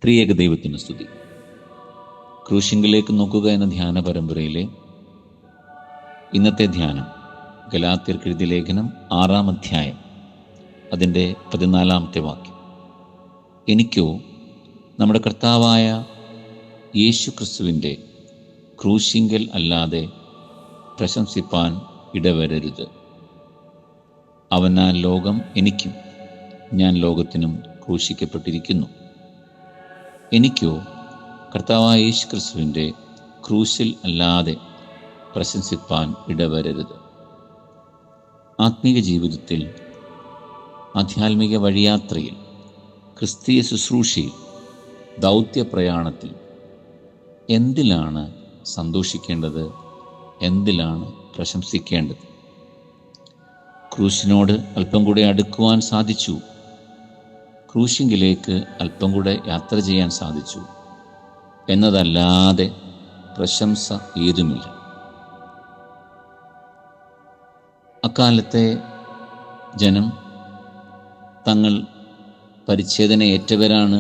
ത്രിയേക ദൈവത്തിന് സ്തുതി. ക്രൂശിങ്കിലേക്ക് നോക്കുക എന്ന ധ്യാന പരമ്പരയിലെ ഇന്നത്തെ ധ്യാനം ഗലാത്യർക്ക് എഴുതിയ ലേഖനം 6-ാം അധ്യായം അതിൻ്റെ 14-ാമത്തെ വാക്യം. എനിക്കോ നമ്മുടെ കർത്താവായ യേശു ക്രിസ്തുവിൻ്റെ ക്രൂശിങ്കൽ അല്ലാതെ പ്രശംസിപ്പാൻ ഇടവരരുത്. അവനാൽ ലോകം എനിക്കും ഞാൻ ലോകത്തിനും ക്രൂശിക്കപ്പെട്ടിരിക്കുന്നു. എനിക്കോ കർത്താവായ യേശു ക്രിസ്തുവിൻ്റെ ക്രൂശിൽ അല്ലാതെ പ്രശംസിപ്പാൻ ഇടവരരുത്. ആത്മീക ജീവിതത്തിൽ, ആധ്യാത്മിക വഴിയാത്രയിൽ, ക്രിസ്തീയ ശുശ്രൂഷയിൽ, ദൗത്യപ്രയാണത്തിൽ എന്തിലാണ് സന്തോഷിക്കേണ്ടത്, എന്തിലാണ് പ്രശംസിക്കേണ്ടത്? ക്രൂശിനോട് അല്പം കൂടെ അടുക്കുവാൻ സാധിച്ചു, ക്രൂശിങ്കിലേക്ക് അല്പം കൂടെ യാത്ര ചെയ്യാൻ സാധിച്ചു എന്നതല്ലാതെ പ്രശംസ ഏതുമില്ല. അക്കാലത്തെ ജനം തങ്ങൾ പരിച്ഛേദന ഏറ്റവരാണ്,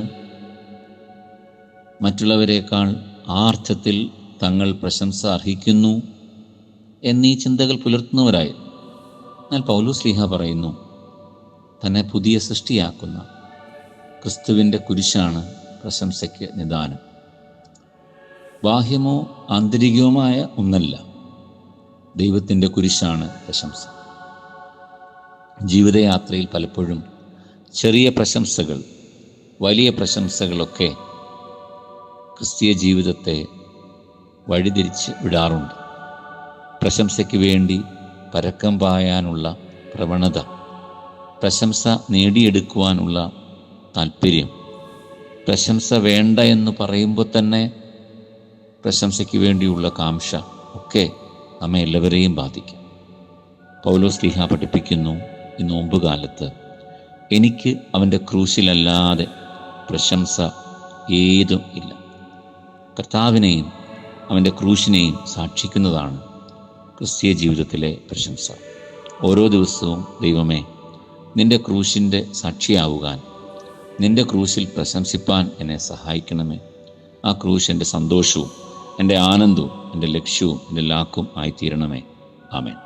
മറ്റുള്ളവരെക്കാൾ ആ അർത്ഥത്തിൽ തങ്ങൾ പ്രശംസ അർഹിക്കുന്നു എന്നീ ചിന്തകൾ പുലർത്തുന്നവരായിരുന്നു. എന്നാൽ പൗലോസ് ശ്ലീഹ പറയുന്നു, തന്നെ പുതിയ സൃഷ്ടിയാക്കുന്ന ക്രിസ്തുവിൻ്റെ കുരിശാണ് പ്രശംസയ്ക്ക് നിദാനം. ബാഹ്യമോ ആന്തരികവുമായ ഒന്നല്ല, ദൈവത്തിൻ്റെ കുരിശാണ് പ്രശംസ. ജീവിതയാത്രയിൽ പലപ്പോഴും ചെറിയ പ്രശംസകൾ, വലിയ പ്രശംസകളൊക്കെ ക്രിസ്തീയ ജീവിതത്തെ വഴിതിരിച്ച് വിടാറുണ്ട്. പ്രശംസയ്ക്ക് വേണ്ടി പരക്കം പായാനുള്ള പ്രവണത, പ്രശംസ നേടിയെടുക്കുവാനുള്ള താല്പര്യം, പ്രശംസ വേണ്ട എന്ന് പറയുമ്പോൾ തന്നെ പ്രശംസയ്ക്ക് വേണ്ടിയുള്ള കാംക്ഷ ഒക്കെ നമ്മെ എല്ലാവരെയും ബാധിക്കും. പൗലോസ് ശ്ലീഹ പഠിപ്പിക്കുന്നു, ഈ നോമ്പുകാലത്ത് എനിക്ക് അവൻ്റെ ക്രൂശിലല്ലാതെ പ്രശംസ ഏതും ഇല്ല. കർത്താവിനെയും അവൻ്റെ ക്രൂശിനെയും സാക്ഷിക്കുന്നതാണ് ക്രിസ്തീയ ജീവിതത്തിലെ പ്രശംസ. ഓരോ ദിവസവും ദൈവമേ, നിൻ്റെ ക്രൂശിൻ്റെ സാക്ഷിയാവുവാൻ, നിൻ്റെ ക്രൂശിൽ പ്രശംസിപ്പാൻ എന്നെ സഹായിക്കണമേ. ആ ക്രൂശ് എൻ്റെ സന്തോഷവും എൻ്റെ ആനന്ദവും എൻ്റെ ലക്ഷ്യവും എൻ്റെ ലാക്കും ആയിത്തീരണമേ. ആമേൻ.